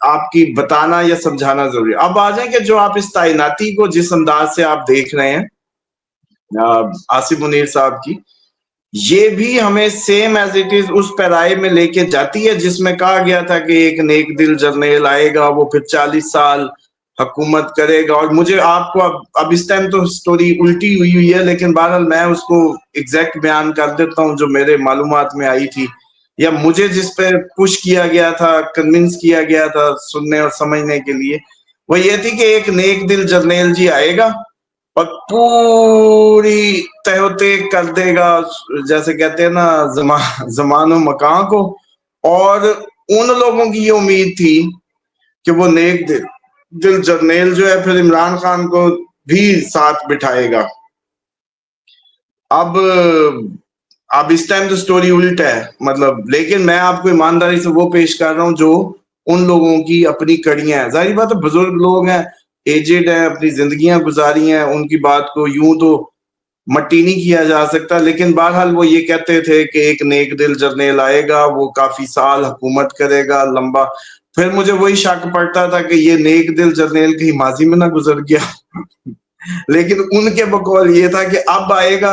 آپ کی بتانا یا سمجھانا ضروری ہے. اب آ جائیں کہ جو آپ اس تعیناتی کو جس انداز سے آپ دیکھ رہے ہیں آصف منیر صاحب کی، یہ بھی ہمیں سیم ایز اٹ از اس پیرائے میں لے کے جاتی ہے جس میں کہا گیا تھا کہ ایک نیک دل جرنیل آئے گا، وہ پھر 40 سال حکومت کرے گا. اور مجھے آپ کو اب اس ٹائم تو سٹوری الٹی ہوئی ہے، لیکن بہرحال میں اس کو ایگزیکٹ بیان کر دیتا ہوں جو میرے معلومات میں آئی تھی، یا مجھے جس پہ پش کیا گیا تھا، کنونس کیا گیا تھا سننے اور سمجھنے کے لیے، وہ یہ تھی کہ ایک نیک دل جرنیل جی آئے گا اور پوری تہوتے کر دے گا، جیسے کہتے ہیں نا زمان و مکان کو. اور ان لوگوں کی یہ امید تھی کہ وہ نیک دل جرنیل جو ہے پھر عمران خان کو بھی ساتھ بٹھائے گا. اب اس ٹائم تو سٹوری الٹ ہے، مطلب، لیکن میں آپ کو ایمانداری سے وہ پیش کر رہا ہوں جو ان لوگوں کی اپنی کڑیاں ہیں. ظاہر بات ہے بزرگ لوگ ہیں، ایجڈ ہیں، اپنی زندگیاں گزاری ہیں، ان کی بات کو یوں تو مٹی نہیں کیا جا سکتا. لیکن بہرحال وہ یہ کہتے تھے کہ ایک نیک دل جرنیل آئے گا، وہ کافی سال حکومت کرے گا، لمبا. پھر مجھے وہی شک پڑتا تھا کہ یہ نیک دل جرنیل کہیں ماضی میں نہ گزر گیا. لیکن ان کے بقول یہ تھا کہ اب آئے گا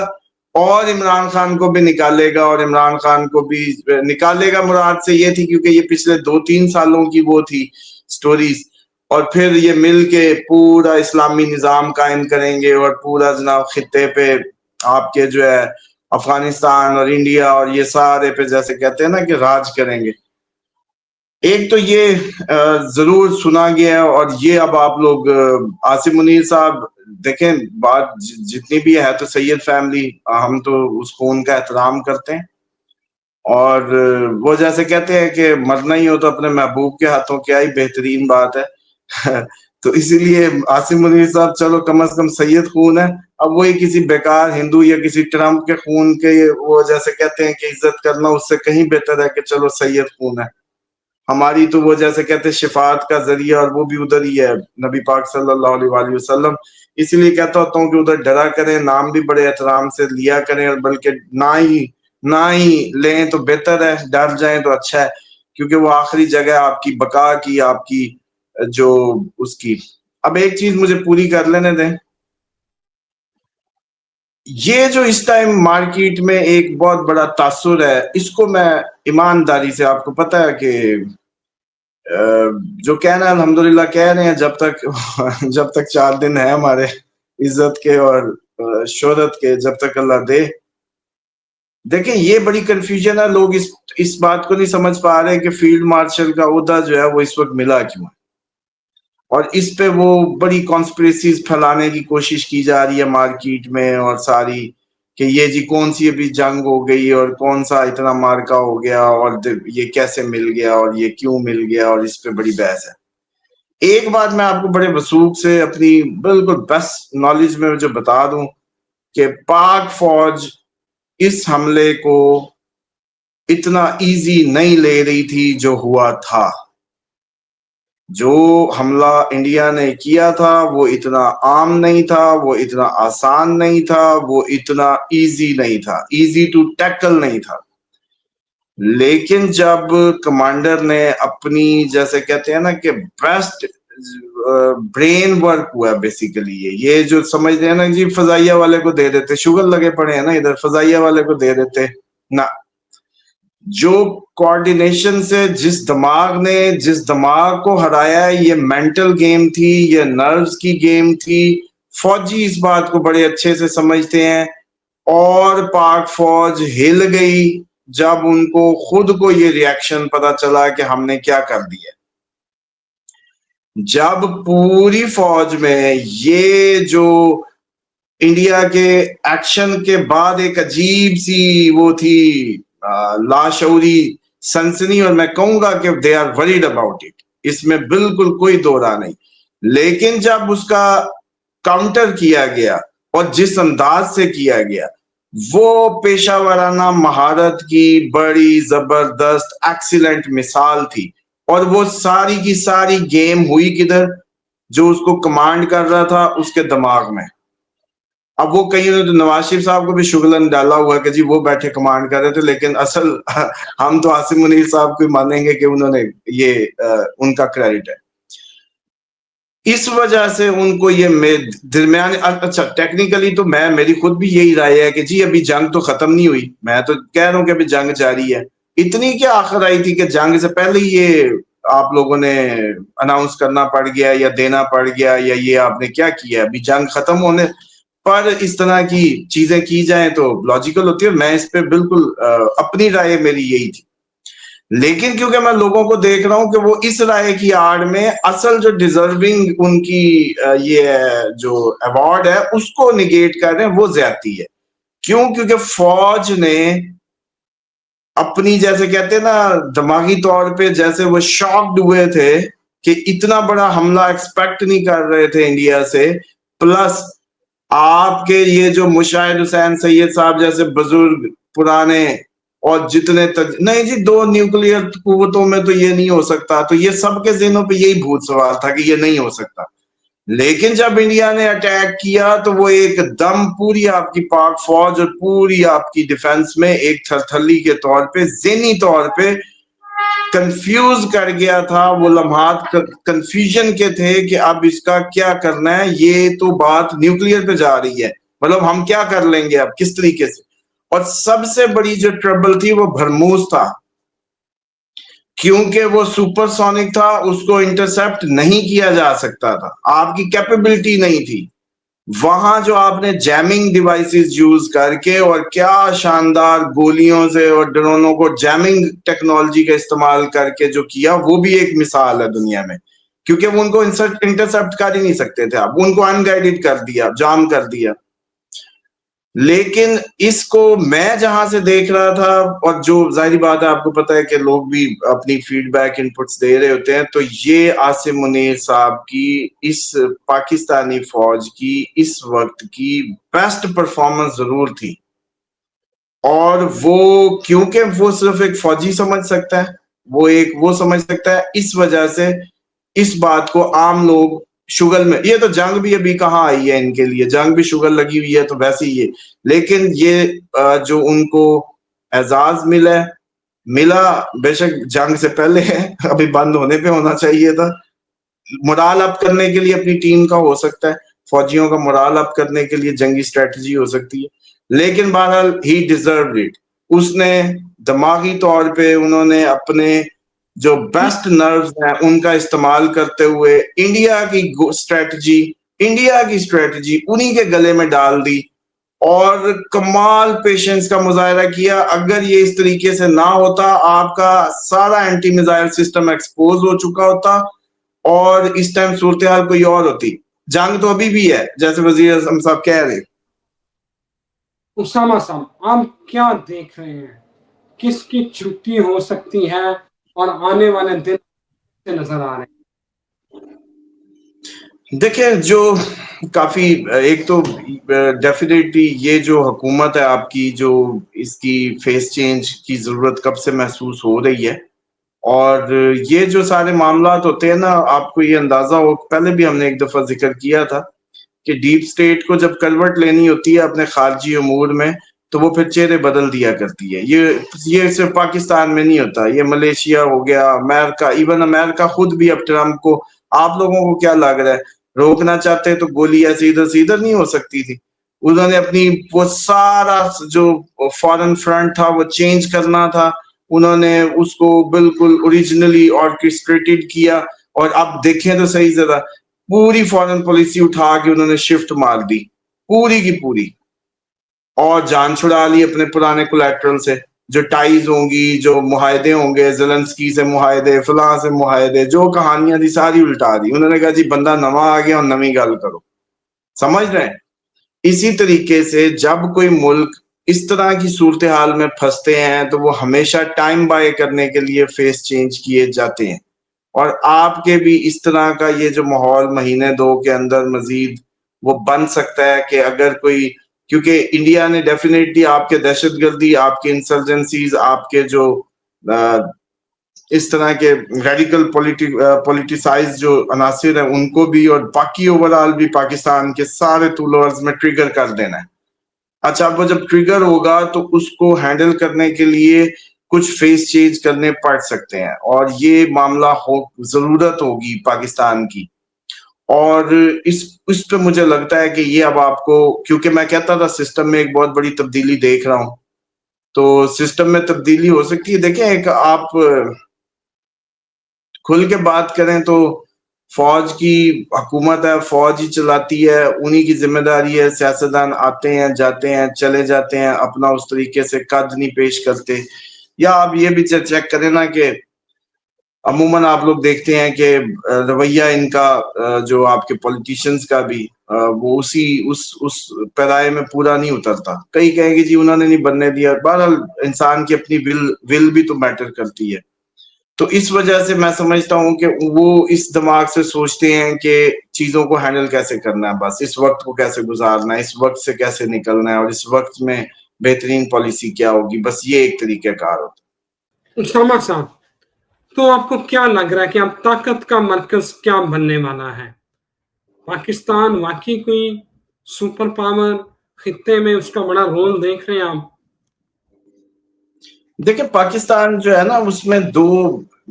اور عمران خان کو بھی نکالے گا، اور عمران خان کو بھی نکالے گا مراد سے یہ تھی کیونکہ یہ پچھلے 2-3 سالوں کی وہ تھی سٹوریز، اور پھر یہ مل کے پورا اسلامی نظام قائم کریں گے اور پورا جناب خطے پہ آپ کے جو ہے افغانستان اور انڈیا اور یہ سارے پہ جیسے کہتے ہیں نا کہ راج کریں گے. ایک تو یہ ضرور سنا گیا ہے. اور یہ اب آپ لوگ آصف منیر صاحب دیکھیں، بات جتنی بھی ہے تو سید فیملی، ہم تو اس کو ان کا احترام کرتے ہیں، اور وہ جیسے کہتے ہیں کہ مرنا ہی ہو تو اپنے محبوب کے ہاتھوں، کیا ہی بہترین بات ہے. تو اسی لیے آصف منیر صاحب چلو کم از کم سید خون ہے. اب وہی کسی بیکار ہندو یا کسی ٹرمپ کے خون کے وہ جیسے کہتے ہیں کہ عزت کرنا اس سے کہیں بہتر ہے کہ چلو سید خون ہے. ہماری تو وہ جیسے کہتے ہیں شفاعت کا ذریعہ، اور وہ بھی ادھر ہی ہے نبی پاک صلی اللہ علیہ وآلہ وسلم. اسی لیے کہتا ہوتا ہوں کہ ادھر ڈرا کریں، نام بھی بڑے احترام سے لیا کریں، اور بلکہ نہ ہی لیں تو بہتر ہے، ڈر جائیں تو اچھا ہے، کیونکہ وہ آخری جگہ آپ کی بقا کی، آپ کی جو اس کی. اب ایک چیز مجھے پوری کر لینے دیں. یہ جو اس ٹائم مارکیٹ میں ایک بہت بڑا تاثر ہے، اس کو میں ایمانداری سے، آپ کو پتا ہے کہ جو کہنا ہے الحمدللہ کہہ رہے ہیں، جب تک 4 دن ہے ہمارے عزت کے اور شہرت کے، جب تک اللہ دے. دیکھیں یہ بڑی کنفیوژن ہے، لوگ اس بات کو نہیں سمجھ پا رہے کہ فیلڈ مارشل کا عہدہ جو ہے وہ اس وقت ملا کیوں ہے، اور اس پہ وہ بڑی کانسپریسیز پھیلانے کی کوشش کی جا رہی ہے مارکیٹ میں، اور ساری کہ یہ جی کون سی ابھی جنگ ہو گئی اور کون سا اتنا مارکا ہو گیا، اور یہ کیسے مل گیا اور یہ کیوں مل گیا، اور اس پہ بڑی بحث ہے. ایک بات میں آپ کو بڑے وثوق سے اپنی بالکل بیسٹ نالج میں جو بتا دوں کہ پاک فوج اس حملے کو اتنا ایزی نہیں لے رہی تھی جو ہوا تھا. جو حملہ انڈیا نے کیا تھا وہ اتنا عام نہیں تھا، وہ اتنا آسان نہیں تھا، وہ اتنا ایزی نہیں تھا، ایزی ٹو ٹیکل نہیں تھا. لیکن جب کمانڈر نے اپنی جیسے کہتے ہیں نا کہ بیسٹ برین ورک ہوا بیسیکلی، یہ جو سمجھتے ہیں نا جی فضائیہ والے کو دے دیتے، شوگر لگے پڑے ہیں نا ادھر، فضائیہ والے کو دے دیتے نہ. جو کوارڈینیشن سے جس دماغ کو ہرایا ہے، یہ مینٹل گیم تھی، یہ نروز کی گیم تھی. فوجی اس بات کو بڑے اچھے سے سمجھتے ہیں، اور پاک فوج ہل گئی جب ان کو خود کو یہ ریاکشن پتا چلا کہ ہم نے کیا کر دیا. جب پوری فوج میں یہ جو انڈیا کے ایکشن کے بعد ایک عجیب سی وہ تھی لاشعوری سنسنی، اور میں کہوں گا کہ they are worried about it, اس میں بالکل کوئی دو راہ نہیں. لیکن جب اس کا کاؤنٹر کیا گیا اور جس انداز سے کیا گیا، وہ پیشہ ورانہ مہارت کی بڑی زبردست ایکسیلنٹ مثال تھی. اور وہ ساری کی ساری گیم ہوئی کدھر؟ جو اس کو کمانڈ کر رہا تھا اس کے دماغ میں. اب وہ کہیں نے تو نواز شریف صاحب کو بھی شغلن ڈالا ہوا کہ جی وہ بیٹھے کمانڈ کر رہے تھے، لیکن اصل ہم تو عاصم منیر صاحب کو مانیں گے کہ انہوں نے یہ ان کا کریڈٹ ہے. اس وجہ سے ان کو یہ درمیان، اچھا ٹیکنیکلی تو میری خود بھی یہی رائے ہے کہ جی ابھی جنگ تو ختم نہیں ہوئی، میں تو کہہ رہا ہوں کہ ابھی جنگ جاری ہے. اتنی کیا آخر آئی تھی کہ جنگ سے پہلے یہ آپ لوگوں نے اناؤنس کرنا پڑ گیا یا دینا پڑ گیا، یا یہ آپ نے کیا کیا؟ ابھی جنگ ختم ہونے پر اس طرح کی چیزیں کی جائیں تو لاجیکل ہوتی ہے. میں اس پہ بالکل اپنی رائے میری یہی تھی، لیکن کیونکہ میں لوگوں کو دیکھ رہا ہوں کہ وہ اس رائے کی آڑ میں اصل جو ڈیزرونگ ان کی یہ جو ایوارڈ ہے اس کو نگیٹ کر رہے ہیں، وہ زیادتی ہے. کیوں؟ کیونکہ فوج نے اپنی، جیسے کہتے ہیں نا، دماغی طور پہ جیسے وہ شاکڈ ہوئے تھے کہ اتنا بڑا حملہ ایکسپیکٹ نہیں کر رہے تھے انڈیا سے. پلس آپ کے یہ جو مشاہد حسین سید صاحب جیسے بزرگ پرانے اور جتنے نہیں جی 2 نیوکلیئر قوتوں میں تو یہ نہیں ہو سکتا، تو یہ سب کے ذہنوں پہ یہی بھوت سوال تھا کہ یہ نہیں ہو سکتا. لیکن جب انڈیا نے اٹیک کیا تو وہ ایک دم پوری آپ کی پاک فوج اور پوری آپ کی ڈیفنس میں ایک تھرتھلی کے طور پہ ذہنی طور پہ کنفیوز کر گیا تھا. وہ لمحات کنفیوژن کے تھے کہ اب اس کا کیا کرنا ہے، یہ تو بات نیوکلیئر پہ جا رہی ہے، مطلب ہم کیا کر لیں گے اب کس طریقے سے. اور سب سے بڑی جو ٹربل تھی وہ بھرموز تھا، کیونکہ وہ سپر سونک تھا، اس کو انٹرسپٹ نہیں کیا جا سکتا تھا، آپ کی کیپیبلٹی نہیں تھی. وہاں جو آپ نے جیمنگ ڈیوائسز یوز کر کے اور کیا شاندار گولیوں سے اور ڈرونوں کو جیمنگ ٹیکنالوجی کا استعمال کر کے جو کیا، وہ بھی ایک مثال ہے دنیا میں. کیونکہ وہ ان کو انٹرسپٹ کر ہی نہیں سکتے تھے، آپ ان کو ان گائیڈڈ کر دیا، جام کر دیا. لیکن اس کو میں جہاں سے دیکھ رہا تھا، اور جو ظاہری بات ہے آپ کو پتا ہے کہ لوگ بھی اپنی فیڈ بیک انپٹس دے رہے ہوتے ہیں، تو یہ عاصم منیر صاحب کی اس پاکستانی فوج کی اس وقت کی بیسٹ پرفارمنس ضرور تھی. اور وہ کیونکہ وہ صرف ایک فوجی سمجھ سکتا ہے، وہ سمجھ سکتا ہے، اس وجہ سے اس بات کو عام لوگ شگل میں، یہ تو جنگ بھی ابھی کہاں آئی ہے ان کے لیے، جنگ بھی شگل لگی ہوئی ہے تو ویسے ہی ہے. لیکن یہ جو ان کو اعزاز ملا بے شک جنگ سے پہلے ہے، ابھی بند ہونے پہ ہونا چاہیے تھا. مرال اپ کرنے کے لیے اپنی ٹیم کا ہو سکتا ہے، فوجیوں کا مرال اپ کرنے کے لیے جنگی اسٹریٹجی ہو سکتی ہے، لیکن بہرحال ہی ڈیزروڈ اٹ. اس نے دماغی طور پہ انہوں نے اپنے جو بیسٹ نروز ہیں ان کا استعمال کرتے ہوئے انڈیا کی اسٹریٹجی انہی کے گلے میں ڈال دی اور کمال پیشنس کا مظاہرہ کیا. اگر یہ اس طریقے سے نہ ہوتا، آپ کا سارا اینٹی میزائل سسٹم ایکسپوز ہو چکا ہوتا اور اس ٹائم صورتحال کوئی اور ہوتی. جنگ تو ابھی بھی ہے جیسے وزیر اعظم صاحب کہہ رہے. اسامہ صاحب آپ کیا دیکھ رہے ہیں، کس کی چھٹی ہو سکتی ہے اور آنے والے دن سے نظر آ رہے ہیں؟ دیکھیں، جو کافی ایک تو ڈیفینیٹلی یہ جو حکومت ہے آپ کی، جو اس کی فیس چینج کی ضرورت کب سے محسوس ہو رہی ہے. اور یہ جو سارے معاملات ہوتے ہیں نا، آپ کو یہ اندازہ ہو، پہلے بھی ہم نے ایک دفعہ ذکر کیا تھا کہ ڈیپ سٹیٹ کو جب کروٹ لینی ہوتی ہے اپنے خارجی امور میں تو وہ پھر چہرے بدل دیا کرتی ہے. یہ صرف پاکستان میں نہیں ہوتا، یہ ملیشیا ہو گیا، امریکہ، ایون امریکہ خود بھی اب ٹرمپ کو، آپ لوگوں کو کیا لگ رہا ہے روکنا چاہتے تو گولی ایسے ادھر سے ادھر نہیں ہو سکتی تھی. انہوں نے اپنی وہ سارا جو فارن فرنٹ تھا وہ چینج کرنا تھا، انہوں نے اس کو بالکل اوریجنلی آرکیسٹریٹڈ کیا. اور اب دیکھیں تو صحیح، ذرا پوری فارن پالیسی اٹھا کے انہوں نے شفٹ مار دی پوری کی پوری، اور جان چھڑا لی اپنے پرانے کولیٹرل سے. جو ٹائز ہوں گی، جو معاہدے ہوں گے، زیلنسکی سے معاہدے، فلاں سے معاہدے، جو کہانیاں تھی ساری الٹا دی. انہوں نے کہا جی بندہ نواں آ گیا اور نویں گل کرو. سمجھ رہے ہیں؟ اسی طریقے سے جب کوئی ملک اس طرح کی صورتحال میں پھنستے ہیں تو وہ ہمیشہ ٹائم بائی کرنے کے لیے فیس چینج کیے جاتے ہیں. اور آپ کے بھی اس طرح کا یہ جو ماحول مہینے 2 کے اندر مزید وہ بن سکتا ہے کہ اگر کوئی، کیونکہ انڈیا نے ڈیفینیٹلی آپ کے دہشت گردی، آپ کے انسرجنسیز، آپ کے جو اس طرح کے ریڈیکل پولیٹیسائز جو عناصر ہیں ان کو بھی، اور باقی اوورال بھی پاکستان کے سارے طول و عرض میں ٹریگر کر دینا ہے۔ اچھا، اب وہ جب ٹریگر ہوگا تو اس کو ہینڈل کرنے کے لیے کچھ فیس چینج کرنے پڑ سکتے ہیں، اور یہ معاملہ ضرورت ہوگی پاکستان کی۔ اور اس پہ مجھے لگتا ہے کہ یہ اب آپ کو، کیونکہ میں کہتا تھا سسٹم میں ایک بہت بڑی تبدیلی دیکھ رہا ہوں، تو سسٹم میں تبدیلی ہو سکتی ہے۔ دیکھیں، ایک آپ کھل کے بات کریں تو فوج کی حکومت ہے، فوج ہی چلاتی ہے، انہی کی ذمہ داری ہے، سیاستدان آتے ہیں جاتے ہیں چلے جاتے ہیں، اپنا اس طریقے سے قد نہیں پیش کرتے۔ یا آپ یہ بھی چیک کریں نا کہ عموماً آپ لوگ دیکھتے ہیں کہ رویہ ان کا جو آپ کے پولیٹیشنز کا بھی وہ اس پیرائے میں پورا نہیں اترتا۔ کئی کہیں گے جی انہوں نے نہیں بننے دیا، بہرحال انسان کی اپنی ول بھی تو میٹر کرتی ہے۔ تو اس وجہ سے میں سمجھتا ہوں کہ وہ اس دماغ سے سوچتے ہیں کہ چیزوں کو ہینڈل کیسے کرنا ہے، بس اس وقت کو کیسے گزارنا ہے، اس وقت سے کیسے نکلنا ہے، اور اس وقت میں بہترین پالیسی کیا ہوگی، بس یہ ایک طریقہ کار ہوتا ہے۔ اسامہ صاحب، تو آپ کو کیا لگ رہا ہے کہ اب طاقت کا مرکز کیا بننے والا ہے؟ پاکستان واقعی کوئی سپر پاور خطے میں اس کا بڑا رول دیکھ رہے ہیں آپ؟ دیکھیں، پاکستان جو ہے نا، اس میں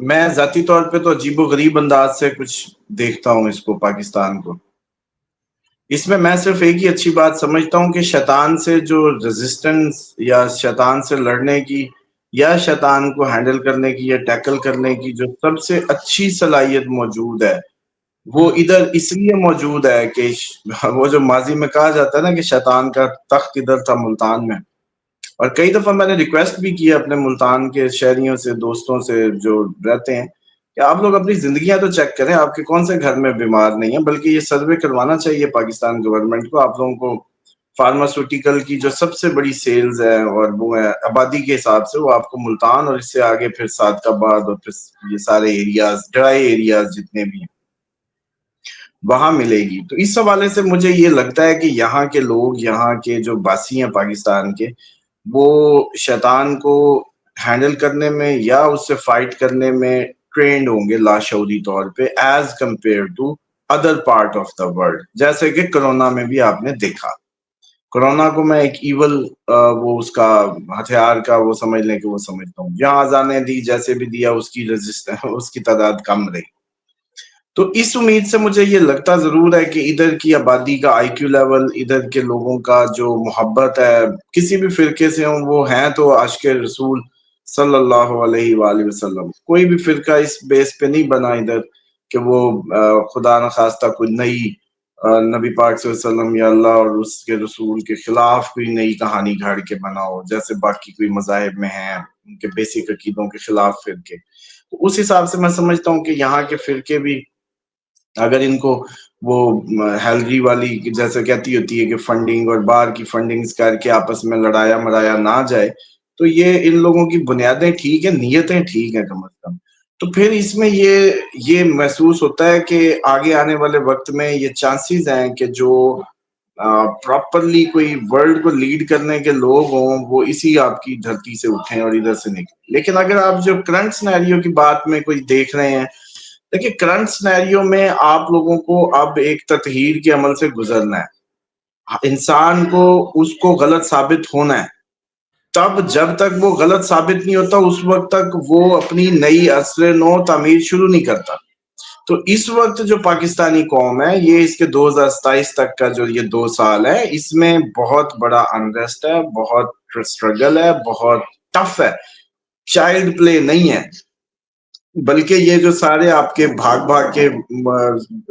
میں ذاتی طور پہ تو عجیب و غریب انداز سے کچھ دیکھتا ہوں اس کو، پاکستان کو۔ اس میں صرف ایک ہی اچھی بات سمجھتا ہوں کہ شیطان سے جو ریزسٹنس، یا شیطان سے لڑنے کی، یا شیطان کو ہینڈل کرنے کی، یا ٹیکل کرنے کی جو سب سے اچھی صلاحیت موجود ہے، وہ ادھر اس لیے موجود ہے کہ وہ جو ماضی میں کہا جاتا ہے نا کہ شیطان کا تخت ادھر تھا، ملتان میں۔ اور کئی دفعہ میں نے ریکویسٹ بھی کی اپنے ملتان کے شہریوں سے، دوستوں سے جو رہتے ہیں، کہ آپ لوگ اپنی زندگیاں تو چیک کریں، آپ کے کون سے گھر میں بیمار نہیں ہیں، بلکہ یہ سروے کروانا چاہیے پاکستان گورنمنٹ کو۔ آپ لوگوں کو فارماسیوٹیکل کی جو سب سے بڑی سیلز ہے، اور وہ ہے آبادی کے حساب سے، وہ آپ کو ملتان اور اس سے آگے پھر صادق آباد اور پھر یہ سارے ایریاز، ڈرائی ایریاز جتنے بھی ہیں، وہاں ملے گی۔ تو اس حوالے سے مجھے یہ لگتا ہے کہ یہاں کے لوگ، یہاں کے جو باسی ہیں پاکستان کے، وہ شیطان کو ہینڈل کرنے میں یا اس سے فائٹ کرنے میں ٹرینڈ ہوں گے لاشعوری طور پہ، as compare to other part of the world. جیسے کہ کرونا میں بھی آپ نے دیکھا، کرونا کو میں ایک ایول وہ اس کا ہتھیار کا وہ سمجھ لیں کہ وہ سمجھتا ہوں، جہاں اذانیں دی، جیسے بھی دیا، اس کی تعداد کم رہی۔ تو اس امید سے مجھے یہ لگتا ضرور ہے کہ ادھر کی آبادی کا آئی کیو لیول، ادھر کے لوگوں کا جو محبت ہے کسی بھی فرقے سے ہوں، وہ ہیں تو عاشق رسول صلی اللہ علیہ وآلہ وسلم۔ کوئی بھی فرقہ اس بیس پہ نہیں بنا ادھر کہ وہ خدا نخواستہ کوئی نئی نبی پاک صلی اللہ علیہ وسلم یا اللہ اور اس کے رسول کے خلاف کوئی نئی کہانی گھڑ کے بناؤ، جیسے باقی کوئی مذاہب میں ہیں ان کے بیسک عقیدوں کے خلاف فرقے۔ اس حساب سے میں سمجھتا ہوں کہ یہاں کے فرقے بھی اگر ان کو وہ ہیلری والی جیسے کہتی ہوتی ہے کہ فنڈنگ اور باہر کی فنڈنگز کر کے آپس میں لڑایا مرایا نہ جائے، تو یہ ان لوگوں کی بنیادیں ٹھیک ہیں، نیتیں ٹھیک ہیں کم از کم، تو پھر اس میں یہ محسوس ہوتا ہے کہ آگے آنے والے وقت میں یہ چانسز ہیں کہ جو پراپرلی کوئی ورلڈ کو لیڈ کرنے کے لوگ ہوں، وہ اسی آپ کی دھرتی سے اٹھیں اور ادھر سے نکلیں۔ لیکن اگر آپ جو کرنٹ سینیریو کی بات میں کوئی دیکھ رہے ہیں، دیکھیں کرنٹ سینیریو میں آپ لوگوں کو اب ایک تطہیر کے عمل سے گزرنا ہے۔ انسان کو اس کو غلط ثابت ہونا ہے، تب جب تک وہ غلط ثابت نہیں ہوتا اس وقت تک وہ اپنی نئی عصر نو تعمیر شروع نہیں کرتا۔ تو اس وقت جو پاکستانی قوم ہے، یہ اس کے 2027 تک کا جو یہ 2 سال ہے، اس میں بہت بڑا انریسٹ ہے، بہت اسٹرگل ہے، بہت ٹف ہے، چائلڈ پلے نہیں ہے۔ بلکہ یہ جو سارے آپ کے بھاگ کے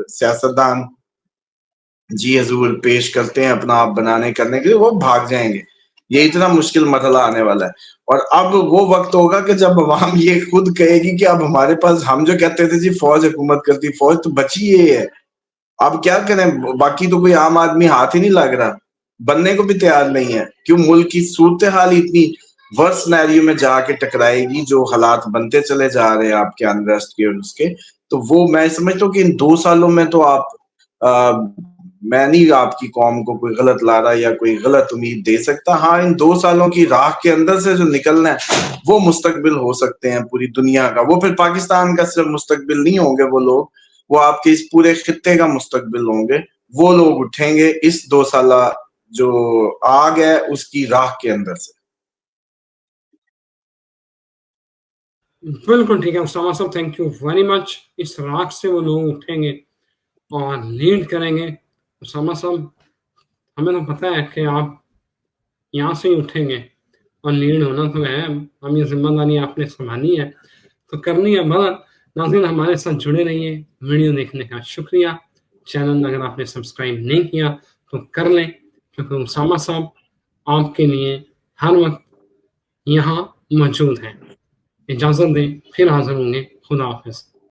سیاستدان جی حضور پیش کرتے ہیں اپنا آپ بنانے کرنے کے لیے، وہ بھاگ جائیں گے۔ یہ اتنا مشکل مرحلہ آنے والا ہے، اور اب وہ وقت ہوگا کہ جب عوام یہ خود کہے گی کہ اب ہمارے پاس، ہم جو کہتے تھے جی فوج حکومت کرتی، فوج تو بچی یہ ہے، اب کیا کریں؟ باقی تو کوئی عام آدمی ہاتھ ہی نہیں لگ رہا، بننے کو بھی تیار نہیں ہے، کیوں؟ ملک کی صورتحال اتنی ورس سینیریو میں جا کے ٹکرائے گی، جو حالات بنتے چلے جا رہے ہیں آپ کے انریسٹ کے اور اس کے، تو وہ میں سمجھتا ہوں کہ ان 2 سالوں میں تو آپ میں نہیں آپ کی قوم کو کوئی غلط لارا یا کوئی غلط امید دے سکتا. ہاں ان 2 سالوں کی راہ کے اندر سے جو نکلنا ہے وہ مستقبل ہو سکتے ہیں پوری دنیا کا. وہ پھر پاکستان کا صرف مستقبل نہیں ہوں گے وہ لوگ, وہ آپ کے اس پورے خطے کا مستقبل ہوں گے. وہ لوگ اٹھیں گے اس 2 سالہ جو آگ ہے اس کی راہ کے اندر سے. بالکل ٹھیک ہے اسامہ صاحب, تھینک یو ویری مچ. اس راک سے وہ لوگ اٹھیں گے اور لیڈ کریں گے. اسامہ صاحب ہمیں تو پتہ ہے کہ آپ یہاں سے ہی اٹھیں گے اور لیڈ ہونا تو ہے. ہم یہ ذمہ داری آپ نے سنبھالی ہے تو کرنی ہے. مگر ناظرین ہمارے ساتھ جڑے رہیے. ویڈیو دیکھنے کا شکریہ. چینل اگر آپ نے سبسکرائب نہیں کیا تو کر لیں, کیونکہ اسامہ صاحب آپ کے لیے ہر وقت یہاں موجود ہیں. اجازت دیں, پھر حاضر ہوں گے. خدا حافظ.